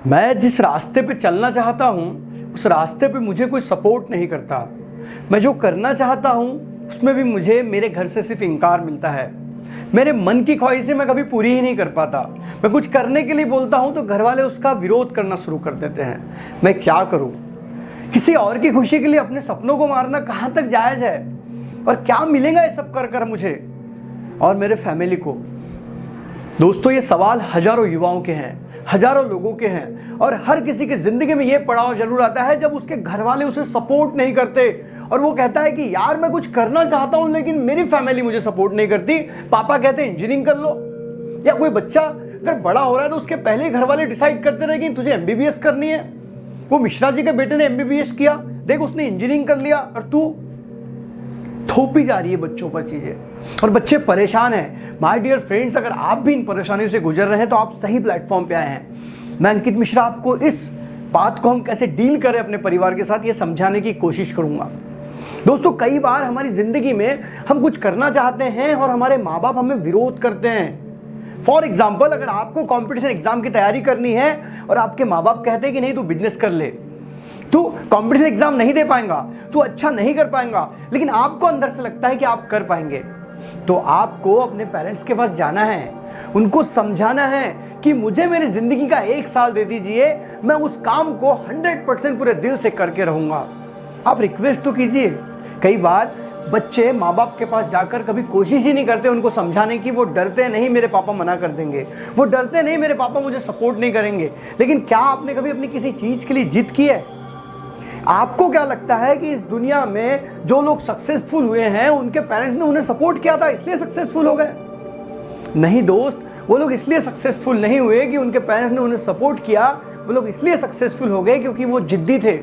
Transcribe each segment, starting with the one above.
मैं जिस रास्ते पे चलना चाहता हूँ उस रास्ते पे मुझे कोई सपोर्ट नहीं करता। मैं जो करना चाहता हूँ उसमें भी मुझे मेरे घर से सिर्फ इनकार मिलता है। मेरे मन की ख्वाहिशें मैं कभी पूरी ही नहीं कर पाता। मैं कुछ करने के लिए बोलता हूँ तो घर वाले उसका विरोध करना शुरू कर देते हैं। मैं क्या करूँ? किसी और की खुशी के लिए अपने सपनों को मारना कहाँ तक जायज़ है? और क्या मिलेगा ये सब कर कर मुझे और मेरे फैमिली को? दोस्तों, ये सवाल हजारों युवाओं के हैं, हजारों लोगों के हैं और हर किसी की जिंदगी में ये पड़ाव जरूर आता है जब उसके घर वाले उसे सपोर्ट नहीं करते और वो कहता है कि यार मैं कुछ करना चाहता हूं लेकिन मेरी फैमिली मुझे सपोर्ट नहीं करती। पापा कहते हैं इंजीनियरिंग कर लो, या कोई बच्चा अगर बड़ा हो रहा है तो उसके पहले ही घर वाले डिसाइड करते रहे कि तुझे एमबीबीएस करनी है। वो मिश्रा जी के बेटे ने एमबीबीएस किया, देख उसने इंजीनियरिंग कर लिया और तू। थोपी जा रही है बच्चों पर चीजें और बच्चे परेशान हैं। माय डियर फ्रेंड्स, अगर आप भी इन परेशानियों से गुजर रहे हैं तो आप सही प्लेटफॉर्म पे आए हैं। मैं अंकित मिश्रा आपको इस बात को हम कैसे डील करें अपने परिवार के साथ ये समझाने की कोशिश करूंगा। दोस्तों, कई बार हमारी जिंदगी में हम कुछ करना चाहते हैं और हमारे माँ बाप हमें विरोध करते हैं। फॉर एग्जाम्पल, अगर आपको कॉम्पिटिशन एग्जाम की तैयारी करनी है और आपके माँ बाप कहते हैं कि नहीं तू बिजनेस कर ले, तू कंपटीशन एग्जाम नहीं दे पाएगा, तू अच्छा नहीं कर पाएगा, लेकिन आपको अंदर से लगता है कि आप कर पाएंगे, तो आपको अपने पेरेंट्स के पास जाना है, उनको समझाना है कि मुझे मेरी जिंदगी का 1 साल दे दीजिए, मैं उस काम को 100% पूरे दिल से करके रहूंगा। आप रिक्वेस्ट तो कीजिए। कई बार बच्चे माँ बाप के पास जाकर कभी कोशिश ही नहीं करते उनको समझाने की। वो डरते नहीं मेरे पापा मना कर देंगे, वो डरते नहीं मेरे पापा मुझे सपोर्ट नहीं करेंगे। लेकिन क्या आपने कभी अपनी किसी चीज के लिए जिद की है? आपको क्या लगता है कि इस दुनिया में जो लोग सक्सेसफुल हुए हैं उनके पेरेंट्स ने उन्हें सपोर्ट किया था इसलिए सक्सेसफुल हो गए? नहीं दोस्त, वो लोग इसलिए सक्सेसफुल नहीं हुए कि उनके पेरेंट्स ने उन्हें सपोर्ट किया। वो लोग इसलिए सक्सेसफुल हो गए क्योंकि वो जिद्दी थे,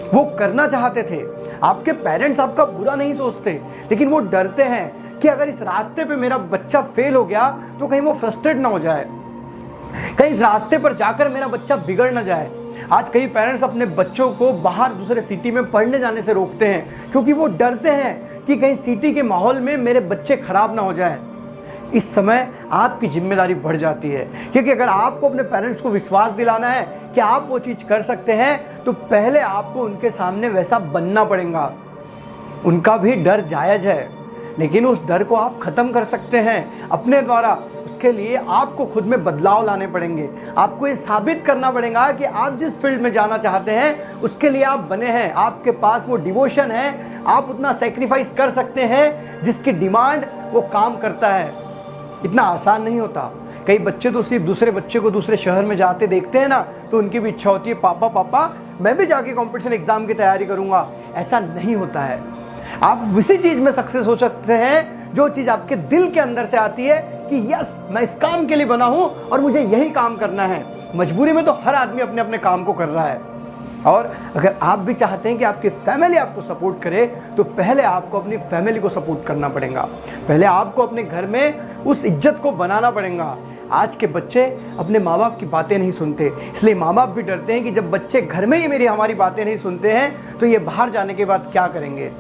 वो करना चाहते थे। आपके पेरेंट्स आपका बुरा नहीं सोचते, लेकिन वो डरते हैं कि अगर इस रास्ते पे मेरा बच्चा फेल हो गया तो कहीं वो फ्रस्ट्रेट ना हो जाए, कहीं इस रास्ते पर जाकर मेरा बच्चा बिगड़ ना जाए। आज कई पेरेंट्स अपने बच्चों को बाहर दूसरे सिटी में पढ़ने जाने से रोकते हैं क्योंकि वो डरते हैं कि कहीं सिटी के माहौल में मेरे बच्चे खराब ना हो जाए। इस समय आपकी जिम्मेदारी बढ़ जाती है, क्योंकि अगर आपको अपने पेरेंट्स को विश्वास दिलाना है कि आप वो चीज़ कर सकते हैं तो पहले आपको उनके सामने वैसा बनना पड़ेगा। उनका भी डर जायज़ है, लेकिन उस डर को आप खत्म कर सकते हैं अपने द्वारा। उसके लिए आपको खुद में बदलाव लाने पड़ेंगे। आपको ये साबित करना पड़ेगा कि आप जिस फील्ड में जाना चाहते हैं उसके लिए आप बने हैं, आपके पास वो डिवोशन है, आप उतना सेक्रीफाइस कर सकते हैं जिसकी डिमांड वो काम करता है। इतना आसान नहीं होता। कई बच्चे तो सिर्फ दूसरे बच्चे को दूसरे शहर में जाते देखते हैं ना, तो उनकी भी इच्छा होती है पापा पापा मैं भी जाके कंपटीशन एग्जाम की तैयारी करूंगा। ऐसा नहीं होता है। आप उसी चीज में सक्सेस हो सकते हैं जो चीज आपके दिल के अंदर से आती है कि यस मैं इस काम के लिए बना हूं और मुझे यही काम करना है। मजबूरी में तो हर आदमी अपने अपने काम को कर रहा है। और अगर आप भी चाहते हैं कि आपकी फैमिली आपको सपोर्ट करे तो पहले आपको अपनी फैमिली को सपोर्ट करना पड़ेगा। पहले आपको अपने घर में उस इज्जत को बनाना पड़ेगा। आज के बच्चे अपने माँ बाप की बातें नहीं सुनते, इसलिए माँ बाप भी डरते हैं कि जब बच्चे घर में ही हमारी बातें नहीं सुनते हैं तो ये बाहर जाने के बाद क्या करेंगे।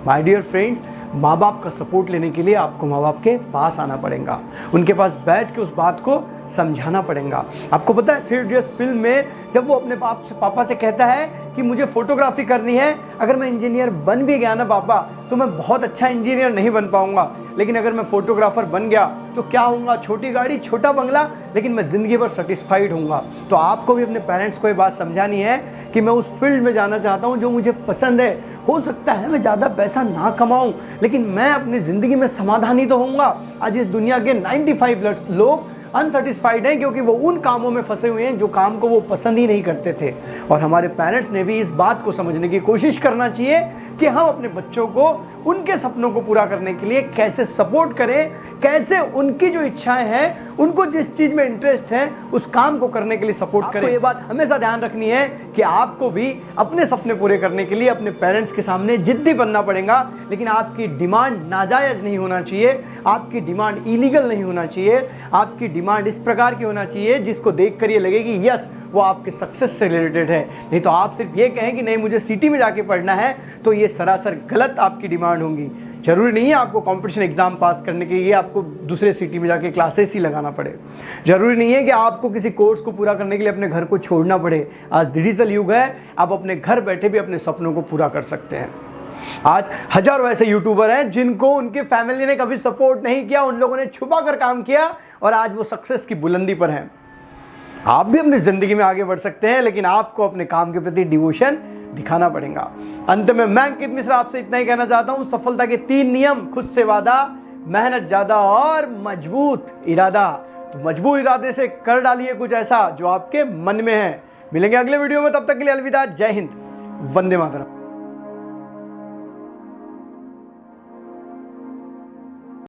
माय डियर फ्रेंड्स, माँ बाप का सपोर्ट लेने के लिए आपको माँ बाप के पास आना पड़ेगा, उनके पास बैठ के उस बात को समझाना पड़ेगा। आपको पता है 3 इडियट्स फिल्म में जब वो अपने पापा से कहता है कि मुझे फोटोग्राफी करनी है, अगर मैं इंजीनियर बन भी गया ना पापा तो मैं बहुत अच्छा इंजीनियर नहीं बन पाऊंगा, लेकिन अगर मैं फोटोग्राफर बन गया तो क्या होऊंगा, छोटी गाड़ी छोटा बंगला, लेकिन मैं जिंदगी भर सेटिस्फाइड होऊंगा। तो आपको भी अपने पेरेंट्स को ये बात समझानी है कि मैं उस फील्ड में जाना चाहता हूँ जो मुझे पसंद है। हो सकता है मैं ज़्यादा पैसा ना कमाऊं, लेकिन मैं अपनी ज़िंदगी में समाधानी तो होऊंगा। आज इस दुनिया के 95% लोग अनसेटिस्फाइड हैं क्योंकि वो उन कामों में फंसे हुए हैं जो काम को वो पसंद ही नहीं करते थे। और हमारे पेरेंट्स ने भी इस बात को समझने की कोशिश करना चाहिए कि हम अपने बच्चों को उनके सपनों को पूरा करने के लिए कैसे सपोर्ट करें, कैसे उनकी जो इच्छाएं हैं, उनको जिस चीज़ में इंटरेस्ट है उस काम को करने के लिए सपोर्ट करें। ये बात हमेशा ध्यान रखनी है कि आपको भी अपने सपने पूरे करने के लिए अपने पेरेंट्स के सामने जिद्दी बनना पड़ेगा, लेकिन आपकी डिमांड नाजायज़ नहीं होना चाहिए, आपकी डिमांड इलीगल नहीं होना चाहिए। आपकी डिमांड इस प्रकार की होना चाहिए जिसको देख कर ये लगे कि यस वो आपके सक्सेस से रिलेटेड है। नहीं तो आप सिर्फ ये कहें कि नहीं मुझे सिटी में जाके पढ़ना है, तो ये सरासर गलत आपकी डिमांड होंगी। जरूरी नहीं है आपको कंपटीशन एग्जाम पास करने के लिए आपको दूसरे सिटी में जाके क्लासेस ही लगाना पड़े। जरूरी नहीं है कि आपको किसी कोर्स को पूरा करने के लिए अपने घर को छोड़ना पड़े। आज डिजिटल युग है, आप अपने घर बैठे भी अपने सपनों को पूरा कर सकते हैं। आज हजारों ऐसे यूट्यूबर हैं जिनको उनके फैमिली ने कभी सपोर्ट नहीं किया, उन लोगों ने छुपा कर काम किया और आज वो सक्सेस की बुलंदी पर हैं। आप भी अपनी जिंदगी में आगे बढ़ सकते हैं, लेकिन आपको अपने काम के प्रति डिवोशन दिखाना पड़ेगा। अंत में मैं अंकित मिश्रा आपसे इतना ही कहना चाहता हूं, सफलता के 3 नियम: खुद से वादा, मेहनत ज्यादा और मजबूत इरादा। तो मजबूत इरादे से कर डालिए कुछ ऐसा जो आपके मन में है। मिलेंगे अगले वीडियो में, तब तक के लिए अलविदा। जय हिंद, वंदे मातरम।